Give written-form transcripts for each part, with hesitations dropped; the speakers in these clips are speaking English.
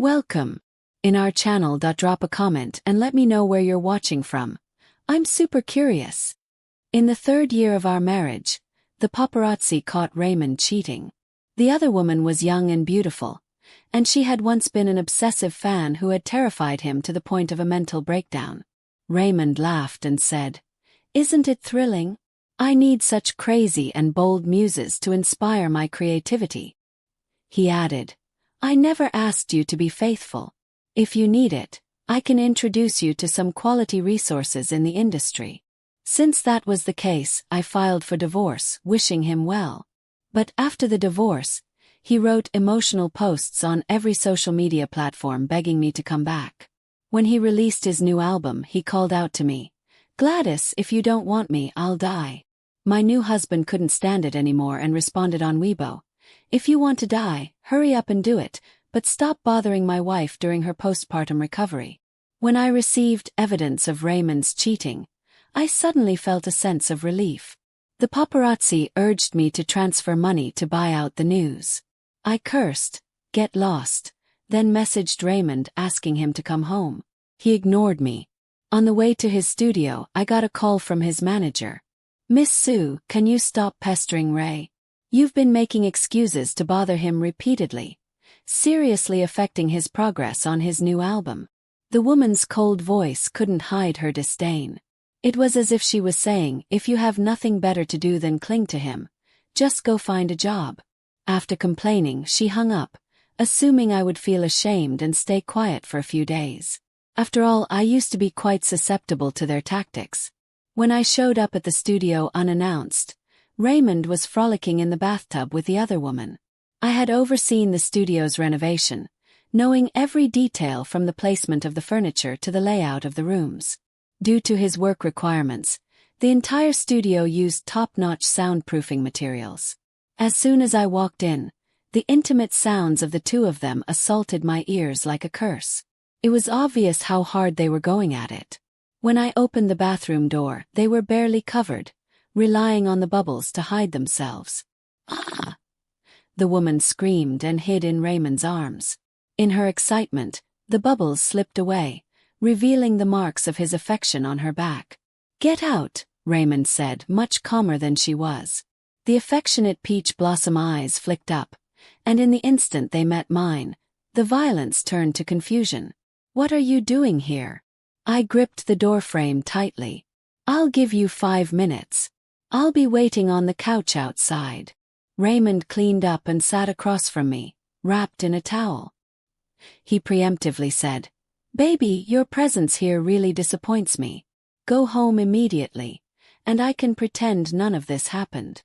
Welcome. In our channel. Drop a comment and let me know where you're watching from. I'm super curious. In the third year of our marriage, the paparazzi caught Raymond cheating. The other woman was young and beautiful, and she had once been an obsessive fan who had terrified him to the point of a mental breakdown. Raymond laughed and said, "Isn't it thrilling? I need such crazy and bold muses to inspire my creativity." He added, "I never asked you to be faithful. If you need it, I can introduce you to some quality resources in the industry." Since that was the case, I filed for divorce, wishing him well. But after the divorce, he wrote emotional posts on every social media platform begging me to come back. When he released his new album, he called out to me, "Gladys, if you don't want me, I'll die." My new husband couldn't stand it anymore and responded on Weibo, "If you want to die, hurry up and do it, but stop bothering my wife during her postpartum recovery." When I received evidence of Raymond's cheating, I suddenly felt a sense of relief. The paparazzi urged me to transfer money to buy out the news. I cursed, "Get lost," then messaged Raymond asking him to come home. He ignored me. On the way to his studio, I got a call from his manager. "Miss Sue, can you stop pestering Ray? You've been making excuses to bother him repeatedly, seriously affecting his progress on his new album." The woman's cold voice couldn't hide her disdain. It was as if she was saying, "If you have nothing better to do than cling to him, just go find a job." After complaining, she hung up, assuming I would feel ashamed and stay quiet for a few days. After all, I used to be quite susceptible to their tactics. When I showed up at the studio unannounced, Raymond was frolicking in the bathtub with the other woman. I had overseen the studio's renovation, knowing every detail from the placement of the furniture to the layout of the rooms. Due to his work requirements, the entire studio used top-notch soundproofing materials. As soon as I walked in, the intimate sounds of the two of them assaulted my ears like a curse. It was obvious how hard they were going at it. When I opened the bathroom door, they were barely covered, relying on the bubbles to hide themselves. "Ah!" The woman screamed and hid in Raymond's arms. In her excitement, the bubbles slipped away, revealing the marks of his affection on her back. "Get out," Raymond said, much calmer than she was. The affectionate peach blossom eyes flicked up, and in the instant they met mine, the violence turned to confusion. "What are you doing here?" I gripped the doorframe tightly. "I'll give you 5 minutes. I'll be waiting on the couch outside." Raymond cleaned up and sat across from me, wrapped in a towel. He preemptively said, "Baby, your presence here really disappoints me. Go home immediately, and I can pretend none of this happened."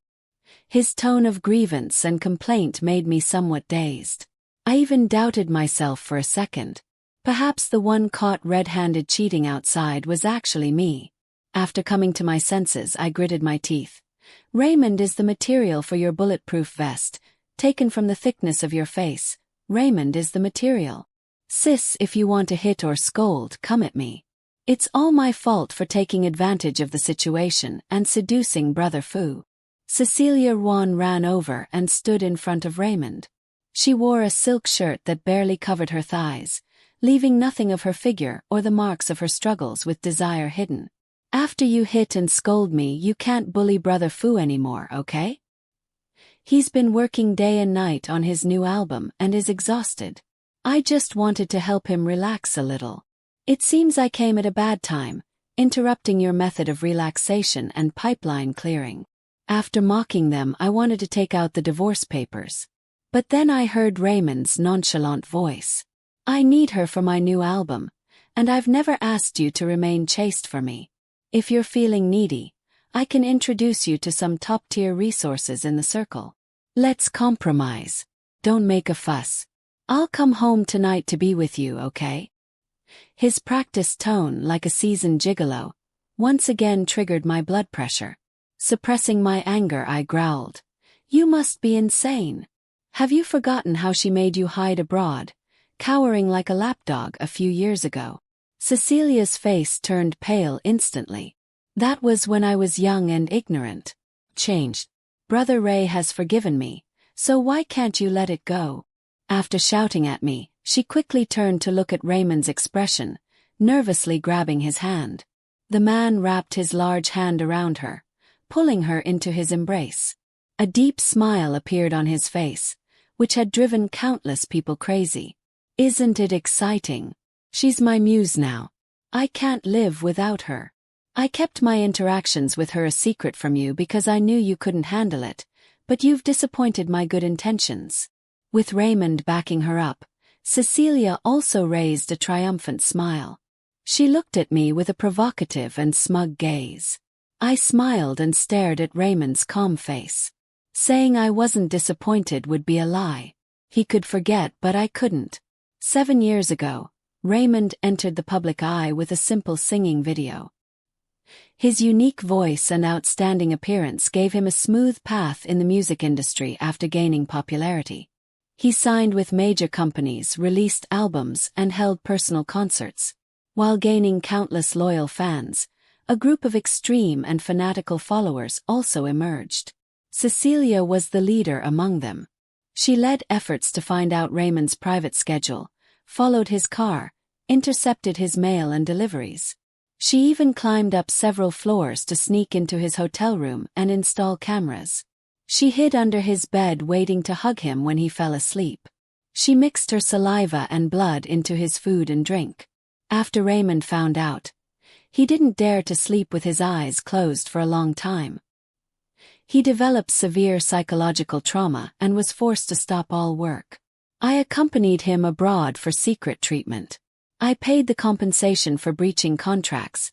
His tone of grievance and complaint made me somewhat dazed. I even doubted myself for a second. Perhaps the one caught red-handed cheating outside was actually me. After coming to my senses, I gritted my teeth. "Raymond is the material for your bulletproof vest, taken from the thickness of your face. Raymond is the material. Sis, if you want to hit or scold, come at me. It's all my fault for taking advantage of the situation and seducing Brother Fu." Cecilia Yuan ran over and stood in front of Raymond. She wore a silk shirt that barely covered her thighs, leaving nothing of her figure or the marks of her struggles with desire hidden. "After you hit and scold me, you can't bully Brother Fu anymore, okay? He's been working day and night on his new album and is exhausted. I just wanted to help him relax a little. It seems I came at a bad time, interrupting your method of relaxation and pipeline clearing." After mocking them, I wanted to take out the divorce papers. But then I heard Raymond's nonchalant voice. "I need her for my new album, and I've never asked you to remain chaste for me. If you're feeling needy, I can introduce you to some top-tier resources in the circle. Let's compromise. Don't make a fuss. I'll come home tonight to be with you, okay?" His practiced tone, like a seasoned gigolo, once again triggered my blood pressure. Suppressing my anger, I growled, "You must be insane. Have you forgotten how she made you hide abroad, cowering like a lapdog a few years ago?" Cecilia's face turned pale instantly. "That was when I was young and ignorant. Changed. Brother Ray has forgiven me, so why can't you let it go?" After shouting at me, she quickly turned to look at Raymond's expression, nervously grabbing his hand. The man wrapped his large hand around her, pulling her into his embrace. A deep smile appeared on his face, which had driven countless people crazy. "Isn't it exciting? She's my muse now. I can't live without her. I kept my interactions with her a secret from you because I knew you couldn't handle it, but you've disappointed my good intentions." With Raymond backing her up, Cecilia also raised a triumphant smile. She looked at me with a provocative and smug gaze. I smiled and stared at Raymond's calm face. Saying I wasn't disappointed would be a lie. He could forget, but I couldn't. 7 years ago, Raymond entered the public eye with a simple singing video. His unique voice and outstanding appearance gave him a smooth path in the music industry after gaining popularity. He signed with major companies, released albums, and held personal concerts. While gaining countless loyal fans, a group of extreme and fanatical followers also emerged. Cecilia was the leader among them. She led efforts to find out Raymond's private schedule, followed his car, intercepted his mail and deliveries. She even climbed up several floors to sneak into his hotel room and install cameras. She hid under his bed waiting to hug him when he fell asleep. She mixed her saliva and blood into his food and drink. After Raymond found out, he didn't dare to sleep with his eyes closed for a long time. He developed severe psychological trauma and was forced to stop all work. I accompanied him abroad for secret treatment. I paid the compensation for breaching contracts,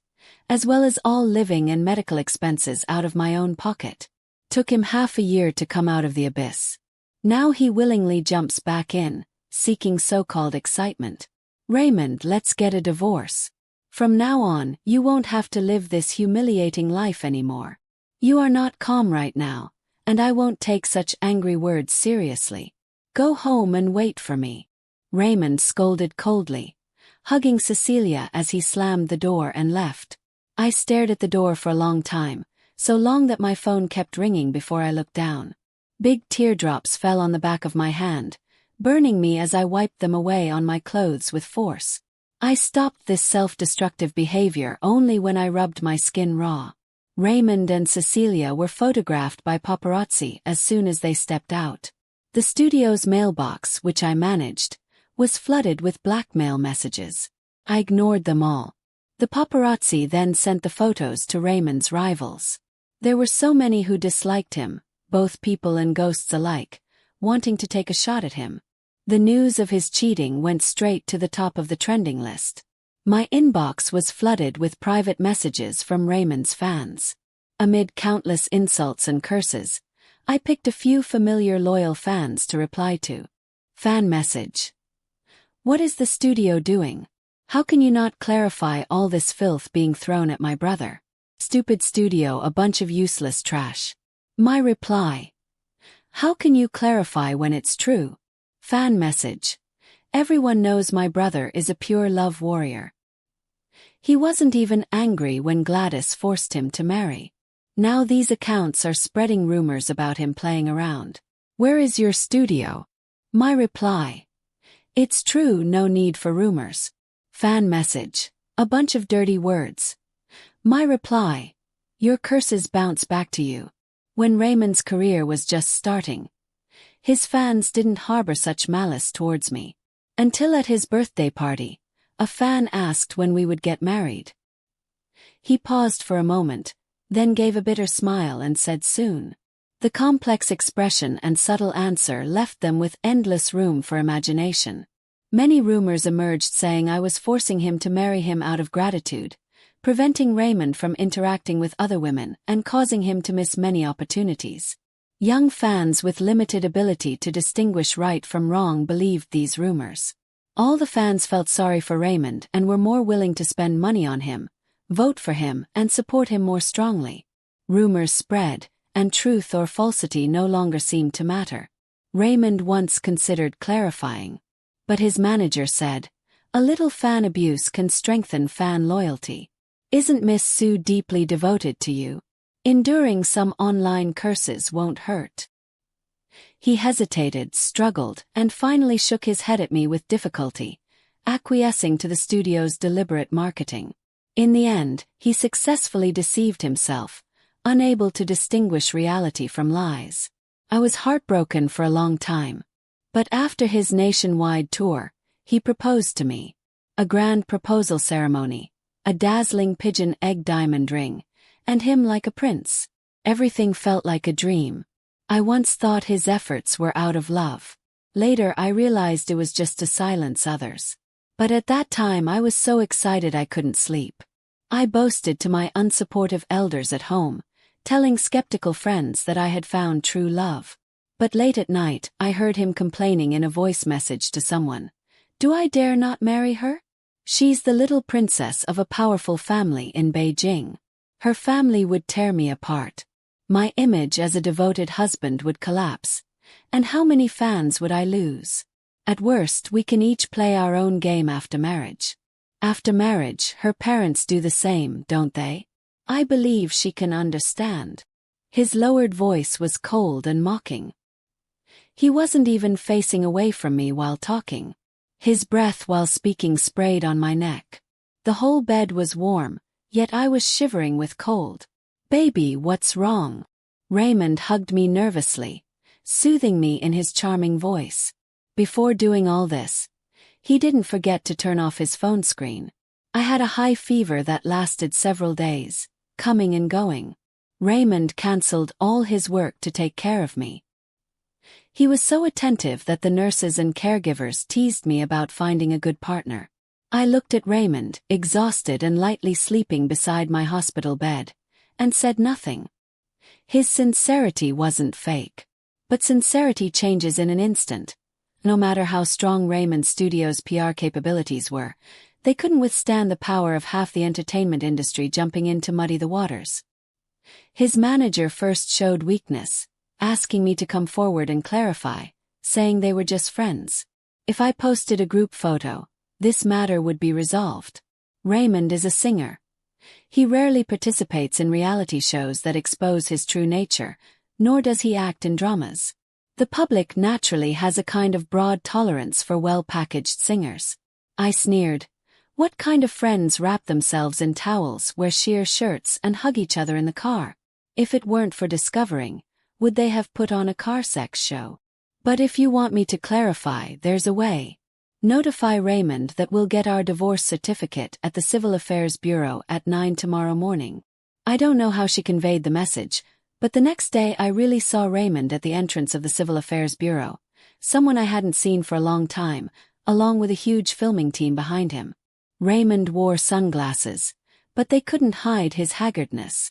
as well as all living and medical expenses out of my own pocket. Took him half a year to come out of the abyss. Now he willingly jumps back in, seeking so-called excitement. "Raymond, let's get a divorce. From now on, you won't have to live this humiliating life anymore. You are not calm right now, and I won't take such angry words seriously. Go home and wait for me." Raymond scolded coldly, hugging Cecilia as he slammed the door and left. I stared at the door for a long time, so long that my phone kept ringing before I looked down. Big teardrops fell on the back of my hand, burning me as I wiped them away on my clothes with force. I stopped this self-destructive behavior only when I rubbed my skin raw. Raymond and Cecilia were photographed by paparazzi as soon as they stepped out. The studio's mailbox, which I managed, was flooded with blackmail messages. I ignored them all. The paparazzi then sent the photos to Raymond's rivals. There were so many who disliked him, both people and ghosts alike, wanting to take a shot at him. The news of his cheating went straight to the top of the trending list. My inbox was flooded with private messages from Raymond's fans. Amid countless insults and curses, I picked a few familiar loyal fans to reply to. Fan message: "What is the studio doing? How can you not clarify all this filth being thrown at my brother? Stupid studio, a bunch of useless trash." My reply: "How can you clarify when it's true?" Fan message: "Everyone knows my brother is a pure love warrior. He wasn't even angry when Gladys forced him to marry. Now these accounts are spreading rumors about him playing around. Where is your studio?" My reply: "It's true, no need for rumors." Fan message: "A bunch of dirty words." My reply: "Your curses bounce back to you." When Raymond's career was just starting, his fans didn't harbor such malice towards me. Until at his birthday party, a fan asked when we would get married. He paused for a moment, then gave a bitter smile and said soon. The complex expression and subtle answer left them with endless room for imagination. Many rumors emerged saying I was forcing him to marry him out of gratitude, preventing Raymond from interacting with other women and causing him to miss many opportunities. Young fans with limited ability to distinguish right from wrong believed these rumors. All the fans felt sorry for Raymond and were more willing to spend money on him, vote for him, and support him more strongly. Rumors spread, and truth or falsity no longer seemed to matter. Raymond once considered clarifying, but his manager said, "A little fan abuse can strengthen fan loyalty. Isn't Miss Sue deeply devoted to you? Enduring some online curses won't hurt." He hesitated, struggled, and finally shook his head at me with difficulty, acquiescing to the studio's deliberate marketing. In the end, he successfully deceived himself, unable to distinguish reality from lies. I was heartbroken for a long time. But after his nationwide tour, he proposed to me. A grand proposal ceremony, a dazzling pigeon egg diamond ring, and him like a prince. Everything felt like a dream. I once thought his efforts were out of love. Later I realized it was just to silence others. But at that time I was so excited I couldn't sleep. I boasted to my unsupportive elders at home, telling skeptical friends that I had found true love. But late at night, I heard him complaining in a voice message to someone. Do I dare not marry her? She's the little princess of a powerful family in Beijing. Her family would tear me apart. My image as a devoted husband would collapse. And how many fans would I lose? At worst, we can each play our own game after marriage. After marriage, her parents do the same, don't they? I believe she can understand. His lowered voice was cold and mocking. He wasn't even facing away from me while talking. His breath while speaking sprayed on my neck. The whole bed was warm, yet I was shivering with cold. Baby, what's wrong? Raymond hugged me nervously, soothing me in his charming voice. Before doing all this, he didn't forget to turn off his phone screen. I had a high fever that lasted several days, coming and going. Raymond cancelled all his work to take care of me. He was so attentive that the nurses and caregivers teased me about finding a good partner. I looked at Raymond, exhausted and lightly sleeping beside my hospital bed, and said nothing. His sincerity wasn't fake. But sincerity changes in an instant. No matter how strong Raymond Studios' PR capabilities were, they couldn't withstand the power of half the entertainment industry jumping in to muddy the waters. His manager first showed weakness, asking me to come forward and clarify, saying they were just friends. If I posted a group photo, this matter would be resolved. Raymond is a singer. He rarely participates in reality shows that expose his true nature, nor does he act in dramas. The public naturally has a kind of broad tolerance for well-packaged singers. I sneered. What kind of friends wrap themselves in towels, wear sheer shirts, and hug each other in the car? If it weren't for discovering, would they have put on a car sex show? But if you want me to clarify, there's a way. Notify Raymond that we'll get our divorce certificate at the Civil Affairs Bureau at 9 tomorrow morning. I don't know how she conveyed the message, but the next day I really saw Raymond at the entrance of the Civil Affairs Bureau, someone I hadn't seen for a long time, along with a huge filming team behind him. Raymond wore sunglasses, but they couldn't hide his haggardness.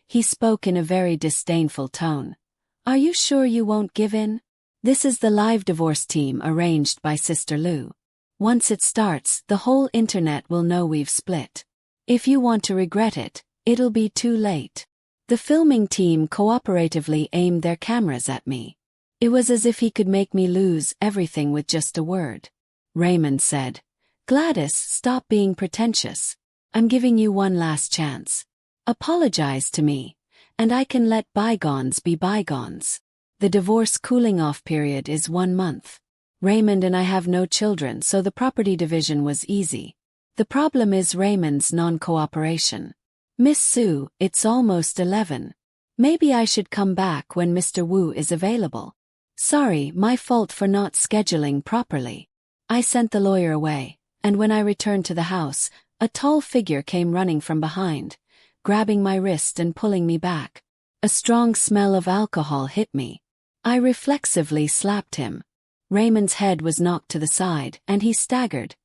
He spoke in a very disdainful tone. Are you sure you won't give in? This is the live divorce team arranged by Sister Lou. Once it starts, the whole internet will know we've split. If you want to regret it, it'll be too late. The filming team cooperatively aimed their cameras at me. It was as if he could make me lose everything with just a word. Raymond said, Gladys, stop being pretentious. I'm giving you one last chance. Apologize to me, and I can let bygones be bygones. The divorce cooling-off period is 1 month. Raymond and I have no children, so the property division was easy. The problem is Raymond's non-cooperation. Miss Sue, it's almost 11. Maybe I should come back when Mr. Wu is available. Sorry, my fault for not scheduling properly. I sent the lawyer away, and when I returned to the house, a tall figure came running from behind, grabbing my wrist and pulling me back. A strong smell of alcohol hit me. I reflexively slapped him. Raymond's head was knocked to the side, and he staggered,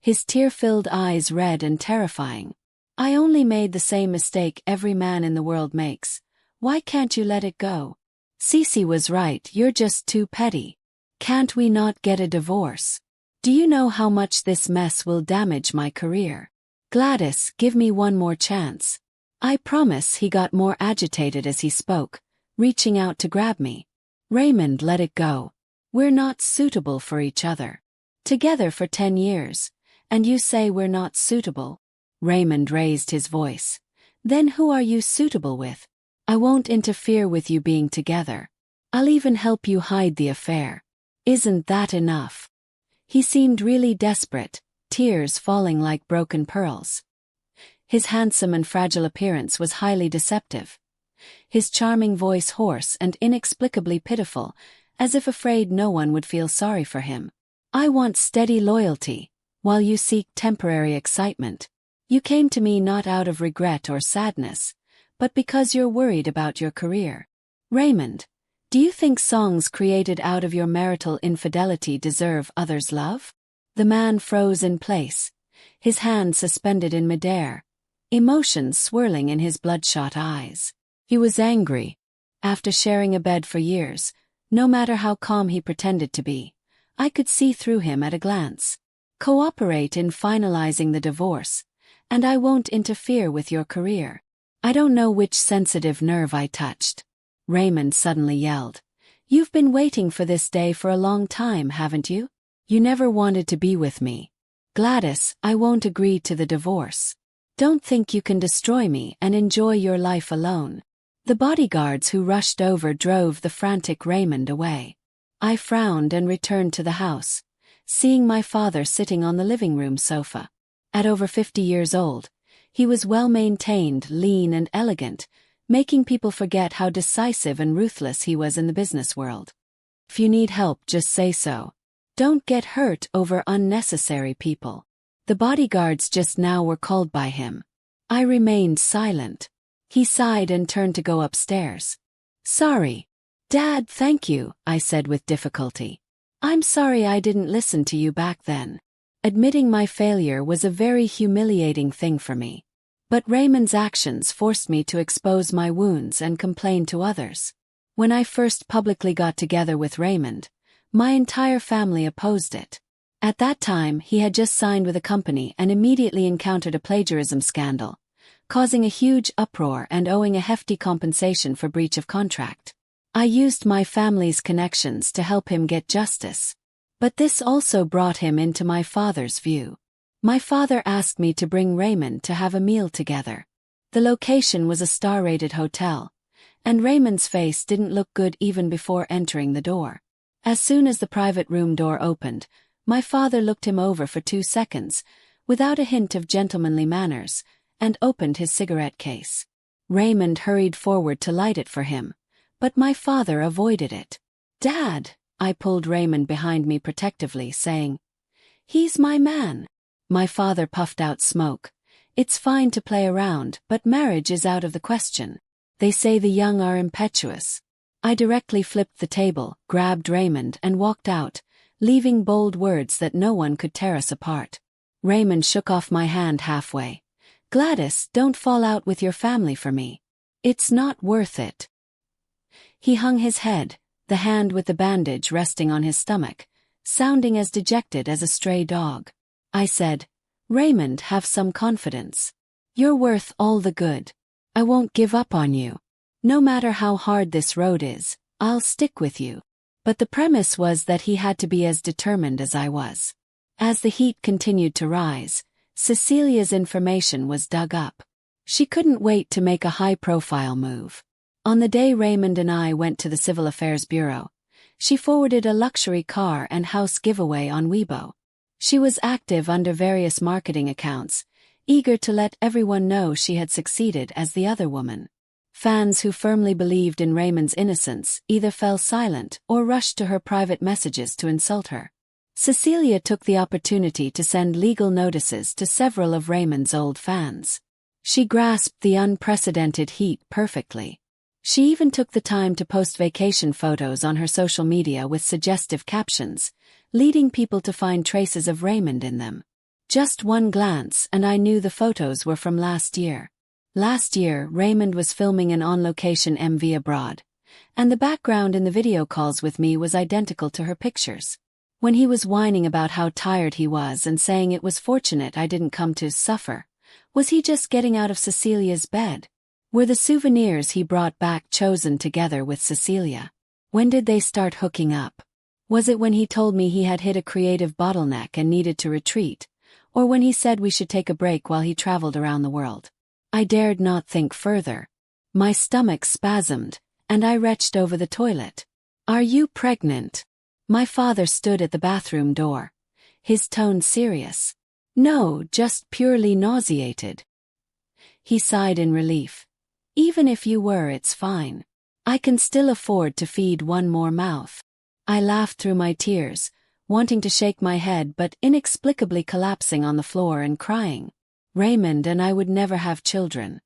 his tear-filled eyes red and terrifying. I only made the same mistake every man in the world makes. Why can't you let it go? Cece was right, you're just too petty. Can't we not get a divorce? Do you know how much this mess will damage my career? Gladys, give me one more chance. I promise. He got more agitated as he spoke, reaching out to grab me. Raymond, let it go. We're not suitable for each other. Together for 10 years, and you say we're not suitable? Raymond raised his voice. Then who are you suitable with? I won't interfere with you being together. I'll even help you hide the affair. Isn't that enough?" He seemed really desperate, tears falling like broken pearls. His handsome and fragile appearance was highly deceptive. His charming voice hoarse and inexplicably pitiful, as if afraid no one would feel sorry for him. "I want steady loyalty, while you seek temporary excitement. You came to me not out of regret or sadness, but because you're worried about your career. Raymond, do you think songs created out of your marital infidelity deserve others' love?" The man froze in place, his hand suspended in midair, emotions swirling in his bloodshot eyes. He was angry. After sharing a bed for years, no matter how calm he pretended to be, I could see through him at a glance. "Cooperate in finalizing the divorce, and I won't interfere with your career." I don't know which sensitive nerve I touched. Raymond suddenly yelled. "You've been waiting for this day for a long time, haven't you? You never wanted to be with me. Gladys, I won't agree to the divorce. Don't think you can destroy me and enjoy your life alone." The bodyguards who rushed over drove the frantic Raymond away. I frowned and returned to the house, seeing my father sitting on the living room sofa. At over 50 years old, he was well-maintained, lean and elegant, making people forget how decisive and ruthless he was in the business world. "If you need help, just say so. Don't get hurt over unnecessary people." The bodyguards just now were called by him. I remained silent. He sighed and turned to go upstairs. "Sorry. Dad, thank you," I said with difficulty. "I'm sorry I didn't listen to you back then." Admitting my failure was a very humiliating thing for me. But Raymond's actions forced me to expose my wounds and complain to others. When I first publicly got together with Raymond, my entire family opposed it. At that time, he had just signed with a company and immediately encountered a plagiarism scandal, causing a huge uproar and owing a hefty compensation for breach of contract. I used my family's connections to help him get justice. But this also brought him into my father's view. My father asked me to bring Raymond to have a meal together. The location was a star-rated hotel, and Raymond's face didn't look good even before entering the door. As soon as the private room door opened, my father looked him over for 2 seconds, without a hint of gentlemanly manners, and opened his cigarette case. Raymond hurried forward to light it for him, but my father avoided it. "Dad," I pulled Raymond behind me protectively, saying, "He's my man." My father puffed out smoke. "It's fine to play around, but marriage is out of the question. They say the young are impetuous." I directly flipped the table, grabbed Raymond and walked out, leaving bold words that no one could tear us apart. Raymond shook off my hand halfway. "Gladys, don't fall out with your family for me. It's not worth it." He hung his head, the hand with the bandage resting on his stomach, sounding as dejected as a stray dog. I said, "Raymond, have some confidence. You're worth all the good. I won't give up on you. No matter how hard this road is, I'll stick with you." But the premise was that he had to be as determined as I was. As the heat continued to rise, Cecilia's information was dug up. She couldn't wait to make a high-profile move. On the day Raymond and I went to the Civil Affairs Bureau, she forwarded a luxury car and house giveaway on Weibo. She was active under various marketing accounts, eager to let everyone know she had succeeded as the other woman. Fans who firmly believed in Raymond's innocence either fell silent or rushed to her private messages to insult her. Cecilia took the opportunity to send legal notices to several of Raymond's old fans. She grasped the unprecedented heat perfectly. She even took the time to post vacation photos on her social media with suggestive captions, leading people to find traces of Raymond in them. Just one glance and I knew the photos were from last year. Last year, Raymond was filming an on-location MV abroad, and the background in the video calls with me was identical to her pictures. When he was whining about how tired he was and saying it was fortunate I didn't come to suffer, was he just getting out of Cecilia's bed? Were the souvenirs he brought back chosen together with Cecilia? When did they start hooking up? Was it when he told me he had hit a creative bottleneck and needed to retreat, or when he said we should take a break while he traveled around the world? I dared not think further. My stomach spasmed, and I retched over the toilet. Are you pregnant? My father stood at the bathroom door, his tone serious. No, just purely nauseated. He sighed in relief. Even if you were, it's fine. I can still afford to feed one more mouth. I laughed through my tears, wanting to shake my head but inexplicably collapsing on the floor and crying. Raymond and I would never have children.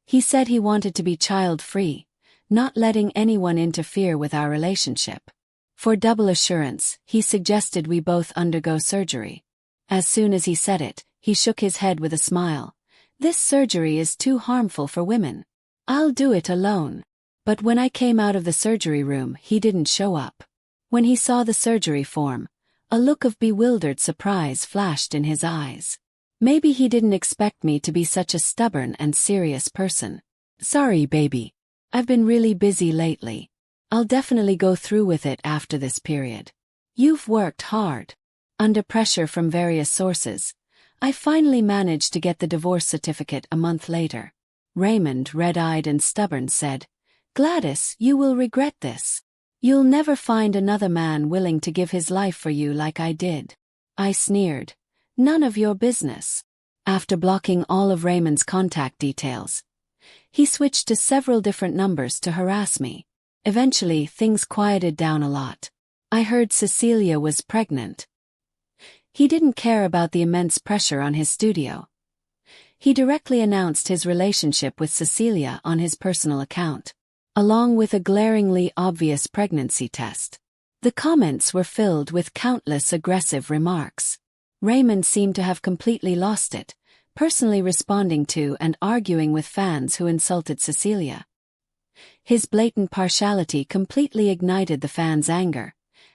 He said he wanted to be child-free, not letting anyone interfere with our relationship. For double assurance, he suggested we both undergo surgery. As soon as he said it, he shook his head with a smile. This surgery is too harmful for women. I'll do it alone. But when I came out of the surgery room, he didn't show up. When he saw the surgery form, a look of bewildered surprise flashed in his eyes. Maybe he didn't expect me to be such a stubborn and serious person. Sorry, baby. I've been really busy lately. I'll definitely go through with it after this period. You've worked hard. Under pressure from various sources, I finally managed to get the divorce certificate a month later. Raymond, red-eyed and stubborn, said, Gladys, you will regret this. You'll never find another man willing to give his life for you like I did. I sneered. None of your business. After blocking all of Raymond's contact details, he switched to several different numbers to harass me. Eventually, things quieted down a lot. I heard Cecilia was pregnant. He didn't care about the immense pressure on his studio. He directly announced his relationship with Cecilia on his personal account, along with a glaringly obvious pregnancy test. The comments were filled with countless aggressive remarks. Raymond seemed to have completely lost it, personally responding to and arguing with fans who insulted Cecilia. His blatant partiality completely ignited the fans' anger,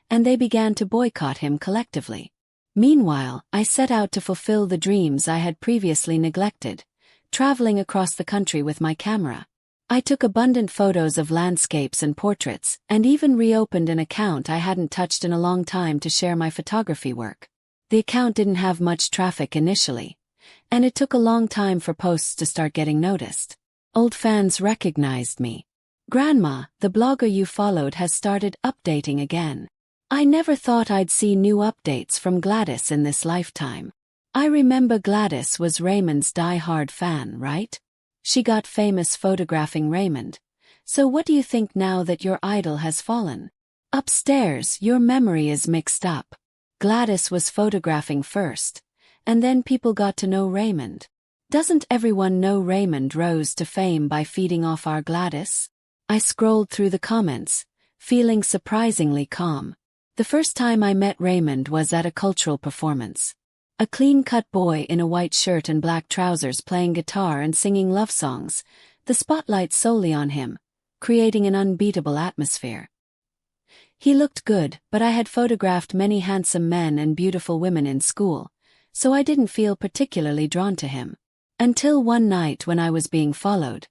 and they began to boycott him collectively. Meanwhile, I set out to fulfill the dreams I had previously neglected, traveling across the country with my camera. I took abundant photos of landscapes and portraits, and even reopened an account I hadn't touched in a long time to share my photography work. The account didn't have much traffic initially, and it took a long time for posts to start getting noticed. Old fans recognized me. Grandma, the blogger you followed has started updating again. I never thought I'd see new updates from Gladys in this lifetime. I remember Gladys was Raymond's die-hard fan, right? She got famous photographing Raymond. So what do you think now that your idol has fallen? Upstairs, your memory is mixed up. Gladys was photographing first, and then people got to know Raymond. Doesn't everyone know Raymond rose to fame by feeding off our Gladys? I scrolled through the comments, feeling surprisingly calm. The first time I met Raymond was at a cultural performance. A clean-cut boy in a white shirt and black trousers playing guitar and singing love songs, the spotlight solely on him, creating an unbeatable atmosphere. He looked good, but I had photographed many handsome men and beautiful women in school, so I didn't feel particularly drawn to him. Until one night when I was being followed,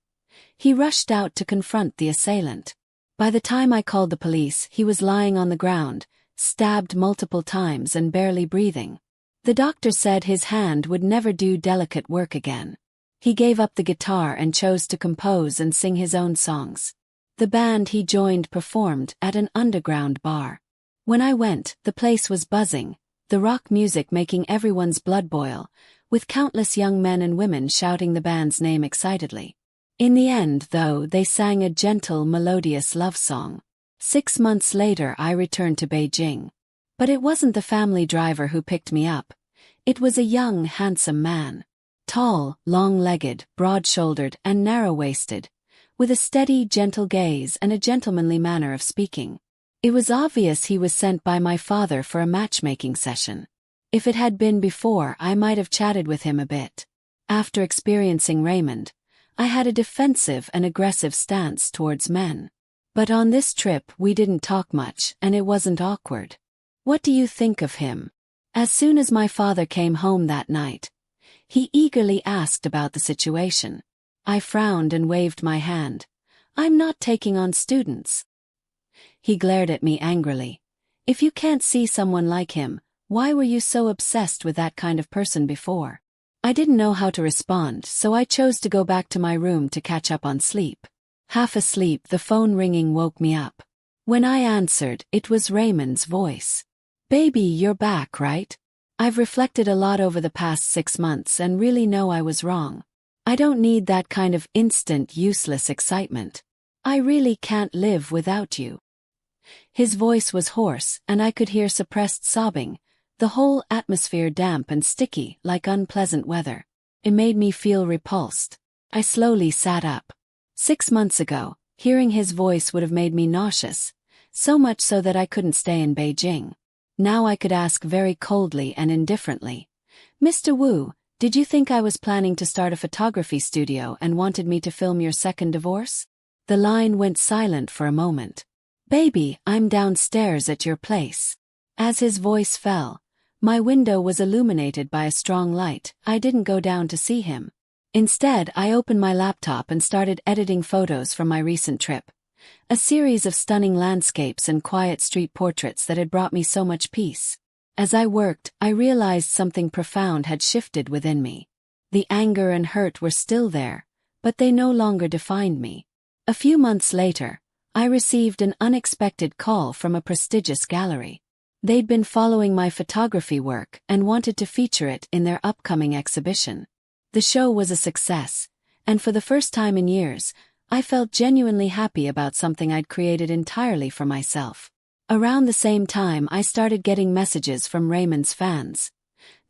he rushed out to confront the assailant. By the time I called the police, he was lying on the ground, stabbed multiple times and barely breathing. The doctor said his hand would never do delicate work again. He gave up the guitar and chose to compose and sing his own songs. The band he joined performed at an underground bar. When I went, the place was buzzing, the rock music making everyone's blood boil, with countless young men and women shouting the band's name excitedly. In the end, though, they sang a gentle, melodious love song. 6 months later I returned to Beijing. But it wasn't the family driver who picked me up. It was a young, handsome man. Tall, long-legged, broad-shouldered, and narrow-waisted, with a steady, gentle gaze and a gentlemanly manner of speaking. It was obvious he was sent by my father for a matchmaking session. If it had been before, I might have chatted with him a bit. After experiencing Raymond, I had a defensive and aggressive stance towards men. But on this trip we didn't talk much, and it wasn't awkward. What do you think of him? As soon as my father came home that night, he eagerly asked about the situation. I frowned and waved my hand. I'm not taking on students. He glared at me angrily. If you can't see someone like him, why were you so obsessed with that kind of person before? I didn't know how to respond, so I chose to go back to my room to catch up on sleep. Half asleep, the phone ringing woke me up. When I answered, it was Raymond's voice. "Baby, you're back, right? I've reflected a lot over the past 6 months and really know I was wrong. I don't need that kind of instant, useless excitement. I really can't live without you." His voice was hoarse, and I could hear suppressed sobbing, the whole atmosphere damp and sticky like unpleasant weather. It made me feel repulsed. I slowly sat up. 6 months ago, hearing his voice would have made me nauseous, so much so that I couldn't stay in Beijing. Now I could ask very coldly and indifferently, "Mr. Wu, did you think I was planning to start a photography studio and wanted me to film your second divorce?" The line went silent for a moment. "Baby, I'm downstairs at your place." As his voice fell, my window was illuminated by a strong light. I didn't go down to see him. Instead, I opened my laptop and started editing photos from my recent trip. A series of stunning landscapes and quiet street portraits that had brought me so much peace. As I worked, I realized something profound had shifted within me. The anger and hurt were still there, but they no longer defined me. A few months later, I received an unexpected call from a prestigious gallery. They'd been following my photography work and wanted to feature it in their upcoming exhibition. The show was a success, and for the first time in years, I felt genuinely happy about something I'd created entirely for myself. Around the same time, I started getting messages from Raymond's fans.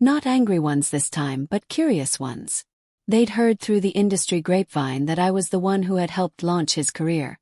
Not angry ones this time, but curious ones. They'd heard through the industry grapevine that I was the one who had helped launch his career,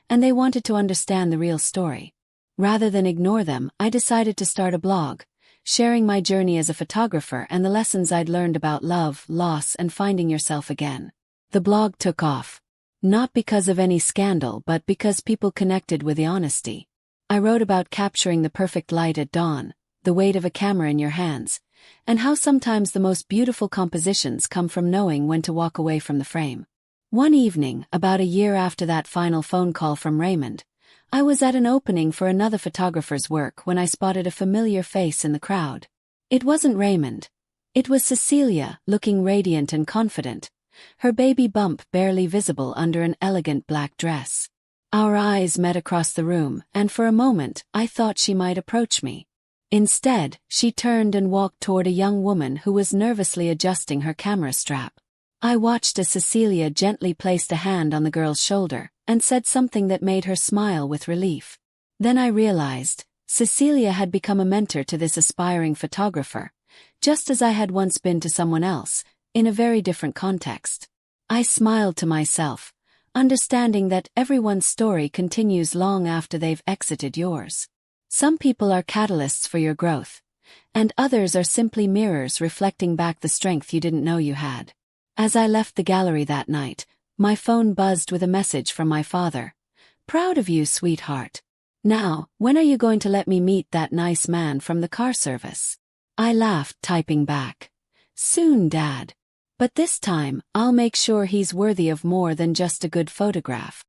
and they wanted to understand the real story. Rather than ignore them, I decided to start a blog, sharing my journey as a photographer and the lessons I'd learned about love, loss, and finding yourself again. The blog took off. Not because of any scandal, but because people connected with the honesty. I wrote about capturing the perfect light at dawn, the weight of a camera in your hands, and how sometimes the most beautiful compositions come from knowing when to walk away from the frame. One evening, about a year after that final phone call from Raymond, I was at an opening for another photographer's work when I spotted a familiar face in the crowd. It wasn't Raymond. It was Cecilia, looking radiant and confident, her baby bump barely visible under an elegant black dress. Our eyes met across the room, and for a moment, I thought she might approach me. Instead, she turned and walked toward a young woman who was nervously adjusting her camera strap. I watched as Cecilia gently placed a hand on the girl's shoulder and said something that made her smile with relief. Then I realized, Cecilia had become a mentor to this aspiring photographer, just as I had once been to someone else, in a very different context. I smiled to myself, understanding that everyone's story continues long after they've exited yours. Some people are catalysts for your growth, and others are simply mirrors reflecting back the strength you didn't know you had. As I left the gallery that night, my phone buzzed with a message from my father. "Proud of you, sweetheart. Now, when are you going to let me meet that nice man from the car service?" I laughed, typing back, "Soon, Dad. But this time, I'll make sure he's worthy of more than just a good photograph."